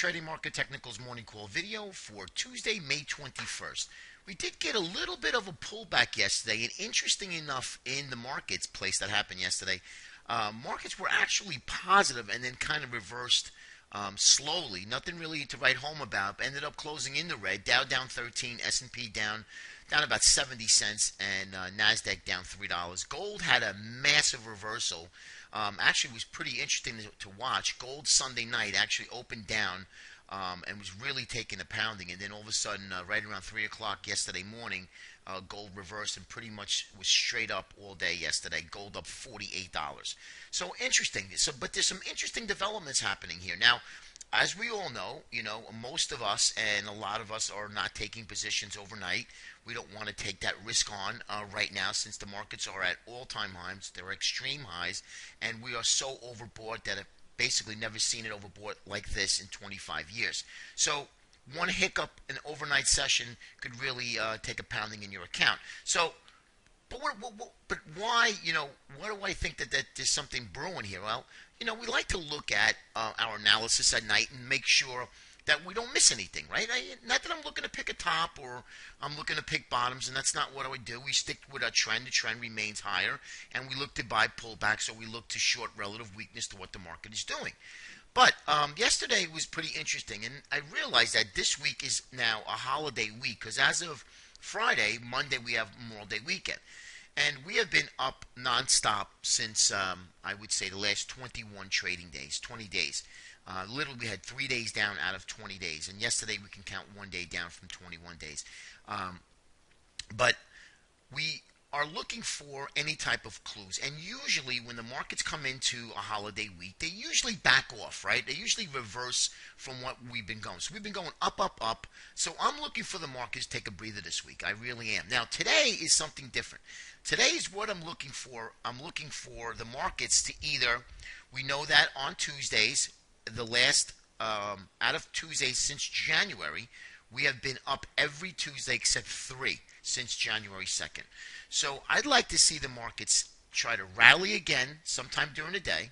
Trading Market Technicals morning call video for Tuesday, May 21st. We did get a little bit of a pullback yesterday, and interesting enough, in the markets place that happened yesterday, markets were actually positive and then kind of reversed slowly. Nothing really to write home about. Ended up closing in the red. Dow down 13, S&P down about 70 cents, and Nasdaq down $3. Gold had a massive reversal. Actually, was pretty interesting to watch. Gold Sunday night actually opened down and was really taking a pounding, and then all of a sudden, right around 3 o'clock yesterday morning, gold reversed and pretty much was straight up all day yesterday. Gold up $48. So interesting. But there's some interesting developments happening here now. As we all know, most of us and a lot of us are not taking positions overnight. We don't want to take that risk on right now, since the markets are at all-time highs. They're extreme highs, and we are so overbought that I've basically never seen it overbought like this in 25 years. So one hiccup in an overnight session could really take a pounding in your account. So, but why, why do I think that there's something brewing here? Well, we like to look at our analysis at night and make sure that we don't miss anything, right? Not that I'm looking to pick a top or I'm looking to pick bottoms, and that's not what I would do. We stick with our trend. The trend remains higher, and we look to buy pullbacks, so we look to short relative weakness to what the market is doing. But yesterday was pretty interesting, and I realized that this week is now a holiday week, because as of Friday, Monday, we have Memorial Day weekend. And we have been up nonstop since, I would say, the last 21 trading days, 20 days. Literally, we had 3 days down out of 20 days. And yesterday, we can count 1 day down from 21 days. But we are looking for any type of clues. And usually, when the markets come into a holiday week, they usually back off, right? They usually reverse from what we've been going. So we've been going up, up, up. So I'm looking for the markets to take a breather this week. I really am. Now, today is something different. Today is what I'm looking for. I'm looking for the markets to either, we know that on Tuesdays, the last, out of Tuesdays since January, we have been up every Tuesday except 3 since January 2nd. So I'd like to see the markets try to rally again sometime during the day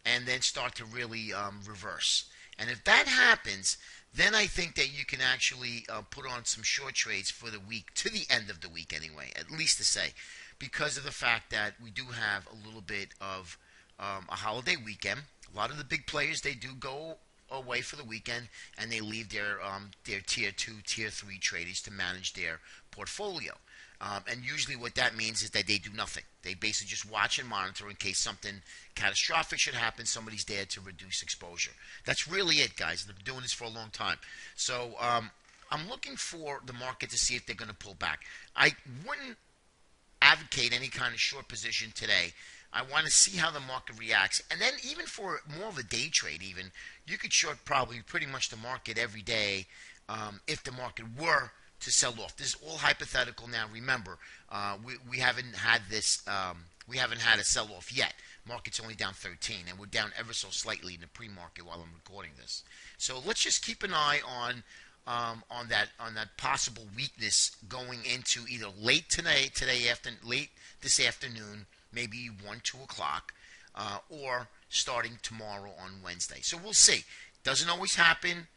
and then start to really reverse. And if that happens, then I think that you can actually put on some short trades for the week, to the end of the week anyway, at least to say, because of the fact that we do have a little bit of a holiday weekend. A lot of the big players, they do go away for the weekend, and they leave their tier 2, tier 3 traders to manage their portfolio. And usually what that means is that they do nothing. They basically just watch and monitor in case something catastrophic should happen. Somebody's there to reduce exposure. That's really it, guys. They've been doing this for a long time. So I'm looking for the market to see if they're going to pull back. I wouldn't advocate any kind of short position today. I want to see how the market reacts. And then even for more of a day trade even, you could short probably pretty much the market every day if the market were to sell off. This is all hypothetical now. Remember, we haven't had this, we haven't had a sell-off yet. Market's only down 13, and we're down ever so slightly in the pre-market while I'm recording this. So let's just keep an eye on that possible weakness going into either late late this afternoon, maybe 1-2 o'clock, or starting tomorrow on Wednesday. So we'll see. Doesn't always happen.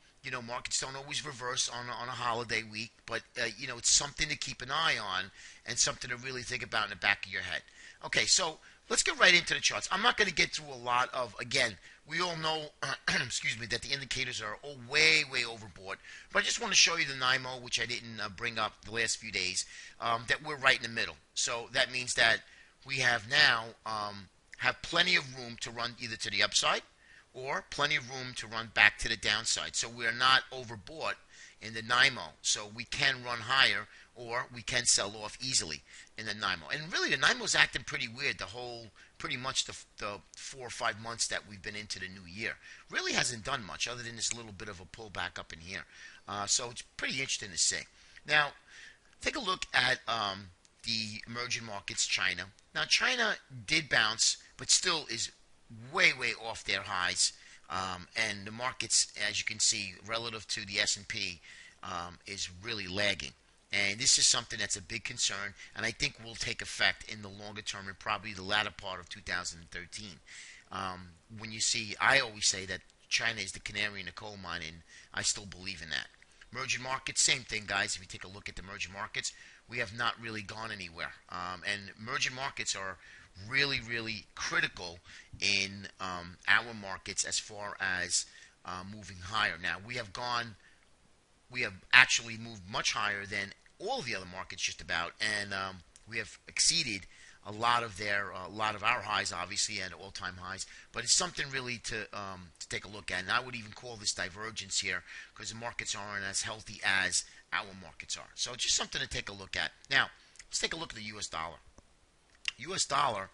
Markets don't always reverse on a holiday week, but it's something to keep an eye on and something to really think about in the back of your head. Okay, so let's get right into the charts. I'm not going to get through a lot of, again, we all know, excuse me, that the indicators are all way, way overbought. But I just want to show you the NYMO, which I didn't bring up the last few days, that we're right in the middle. So that means that we have now have plenty of room to run either to the upside or plenty of room to run back to the downside. So we're not overbought in the NYMO. So we can run higher, or we can sell off easily in the NYMO. And really, the NYMO's acting pretty weird pretty much the 4 or 5 months that we've been into the new year. Really hasn't done much other than this little bit of a pullback up in here. So it's pretty interesting to see. Now, take a look at the emerging markets, China. Now, China did bounce, but still is way, way off their highs. And the markets, as you can see, relative to the S&P, is really lagging. And this is something that's a big concern, and I think will take effect in the longer term and probably the latter part of 2013. When you see, I always say that China is the canary in the coal mine, and I still believe in that. Emerging markets, same thing, guys. If you take a look at the emerging markets, we have not really gone anywhere. And emerging markets are really, really critical in our markets as far as moving higher. Now, we have actually moved much higher than all the other markets just about, and we have exceeded a lot of our highs, obviously, and all-time highs. But it's something really to take a look at. And I would even call this divergence here because the markets aren't as healthy as our markets are. So it's just something to take a look at. Now, let's take a look at the U.S. dollar. U.S. dollar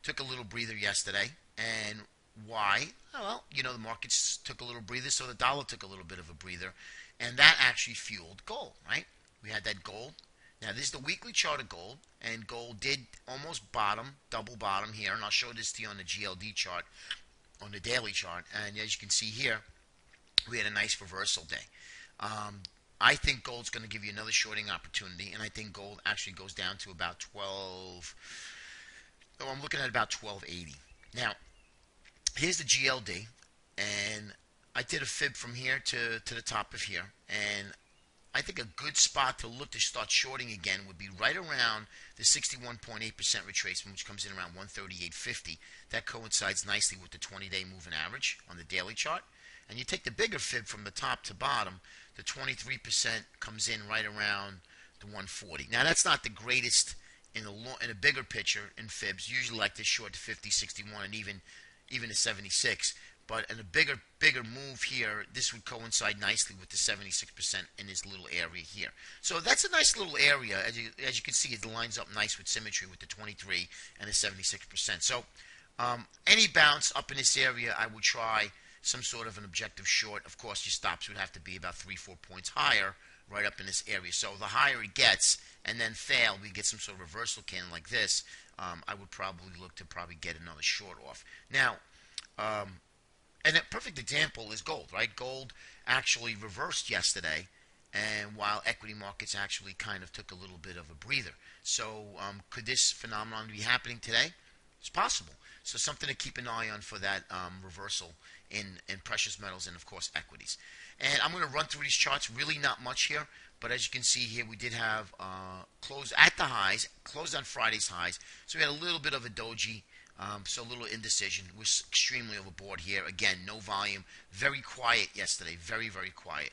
took a little breather yesterday, and why? Well, the markets took a little breather, so the dollar took a little bit of a breather, and that actually fueled gold, right? We had that gold. Now, this is the weekly chart of gold, and gold did almost double bottom here, and I'll show this to you on the GLD chart, on the daily chart, and as you can see here, we had a nice reversal day. I think gold's going to give you another shorting opportunity, and I think gold actually goes down to about 12. Oh, I'm looking at about 1280. Now, here's the GLD, and I did a fib from here to the top of here, and I think a good spot to look to start shorting again would be right around the 61.8% retracement, which comes in around 138.50. That coincides nicely with the 20-day moving average on the daily chart. And you take the bigger fib from the top to bottom, the 23% comes in right around the 140. Now, that's not the greatest in a bigger picture in fibs. Usually like this short to 50, 61, and even to 76. But in a bigger move here, this would coincide nicely with the 76% in this little area here. So that's a nice little area. As you can see, it lines up nice with symmetry with the 23 and the 76%. So any bounce up in this area, I would try some sort of an objective short. Of course, your stops would have to be about 3-4 points higher right up in this area. So the higher it gets and then fail, we get some sort of reversal candle like this, I would probably look to get another short off. Now, and a perfect example is gold, right? Gold actually reversed yesterday, and while equity markets actually kind of took a little bit of a breather. So could this phenomenon be happening today? It's possible. So something to keep an eye on for that reversal in precious metals and, of course, equities. And I'm going to run through these charts. Really not much here, but as you can see here, we did have close at the highs, closed on Friday's highs. So we had a little bit of a doji. So a little indecision. Was extremely overbought here. Again, no volume. Very quiet yesterday. Very, very quiet.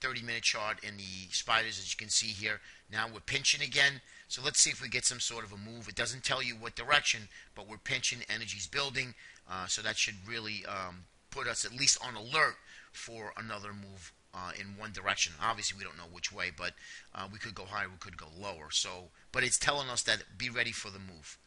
30-minute chart in the spiders, as you can see here. Now we're pinching again. So let's see if we get some sort of a move. It doesn't tell you what direction, but we're pinching. Energy's building. So that should really put us at least on alert for another move in one direction. Obviously, we don't know which way, but we could go higher, we could go lower. So, but it's telling us that be ready for the move.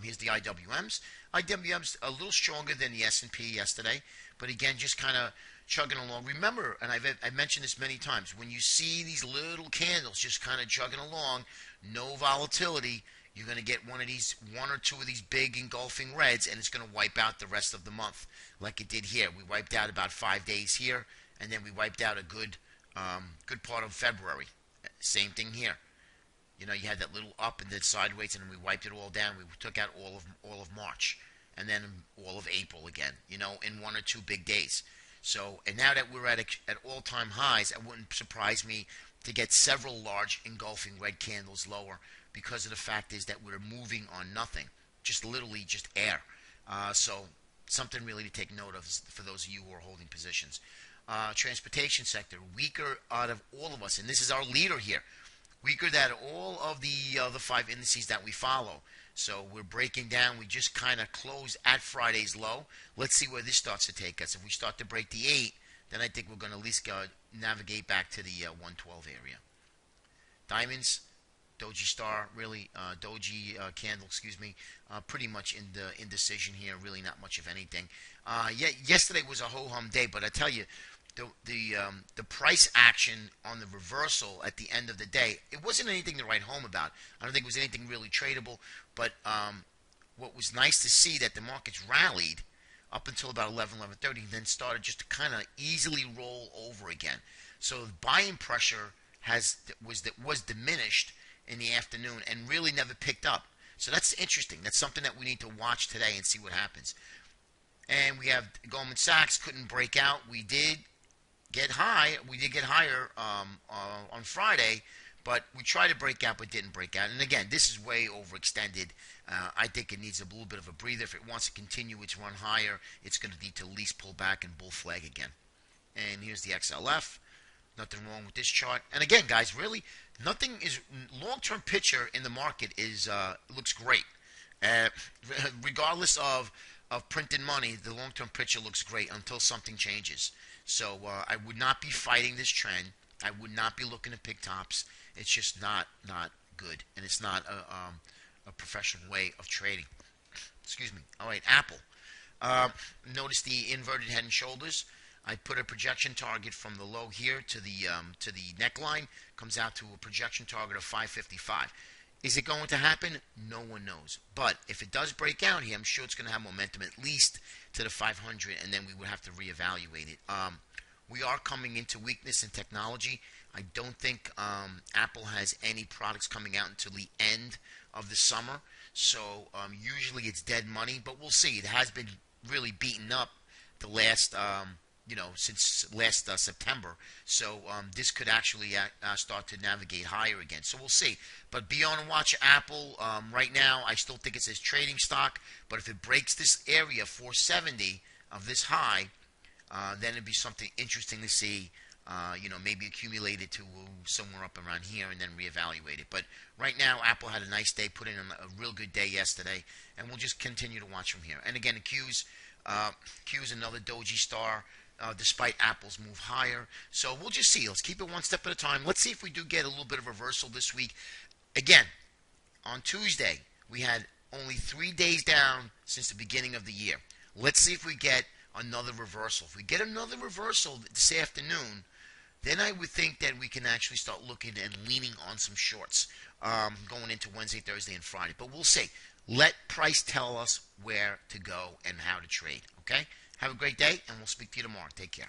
Here's the IWMs. IWMs a little stronger than the S&P yesterday, but again, just kind of chugging along. Remember, and I've mentioned this many times, when you see these little candles just kind of chugging along, no volatility, you're going to get one or two of these big engulfing reds, and it's going to wipe out the rest of the month, like it did here. We wiped out about 5 days here, and then we wiped out a good part of February. Same thing here. You had that little up and then sideways, and then we wiped it all down. We took out all of March, and then all of April again. In 1 or 2 big days. So, and now that we're at all-time highs, it wouldn't surprise me to get several large engulfing red candles lower, because of the fact is that we're moving on nothing, just literally just air. So something really to take note of for those of you who are holding positions. Transportation sector, weaker out of all of us, and this is our leader here. Weaker than all of the other 5 indices that we follow. So we're breaking down. We just kind of close at Friday's low. Let's see where this starts to take us. If we start to break the 8, then I think we're going to at least navigate back to the 112 area. Diamonds, Doji Star, really, Doji Candle, pretty much in the indecision here. Really not much of anything. Yesterday was a ho-hum day, but I tell you, the price action on the reversal at the end of the day, it wasn't anything to write home about. I don't think it was anything really tradable, but what was nice to see that the markets rallied up until about 11:30, then started just to kind of easily roll over again. So buying pressure was diminished in the afternoon and really never picked up. So that's interesting. That's something that we need to watch today and see what happens. And we have Goldman Sachs couldn't break out. We did get high. We did get higher on Friday, but we tried to break out but didn't break out. And again, this is way overextended. I think it needs a little bit of a breather. If it wants to continue its run higher, it's going to need to at least pull back and bull flag again. And here's the XLF. Nothing wrong with this chart. And again, guys, really, nothing is long-term picture in the market is looks great. Uh, Regardless of printing money, the long-term picture looks great until something changes. So I would not be fighting this trend. I would not be looking to pick tops. It's just not good, and it's not a professional way of trading. Excuse me. All right, Apple. Notice the inverted head and shoulders. I put a projection target from the low here to the neckline. Comes out to a projection target of 555. Is it going to happen? No one knows. But if it does break out here, I'm sure it's going to have momentum at least to the 500, and then we would have to reevaluate it. We are coming into weakness in technology. I don't think Apple has any products coming out until the end of the summer. So usually it's dead money, but we'll see. It has been really beaten up the last since last September. So this could actually start to navigate higher again. So we'll see. But be on watch Apple. Right now, I still think it's a trading stock. But if it breaks this area, 470 of this high, then it'd be something interesting to see. Maybe accumulate it to somewhere up around here and then reevaluate it. But right now, Apple had a nice day, put in a real good day yesterday, and we'll just continue to watch from here. And again, Q's another doji star. Despite Apple's move higher. So we'll just see. Let's keep it one step at a time. Let's see if we do get a little bit of reversal this week. Again, on Tuesday, we had only 3 days down since the beginning of the year. Let's see if we get another reversal. If we get another reversal this afternoon, then I would think that we can actually start looking and leaning on some shorts going into Wednesday, Thursday, and Friday. But we'll see. Let price tell us where to go and how to trade. Okay? Have a great day, and we'll speak to you tomorrow. Take care.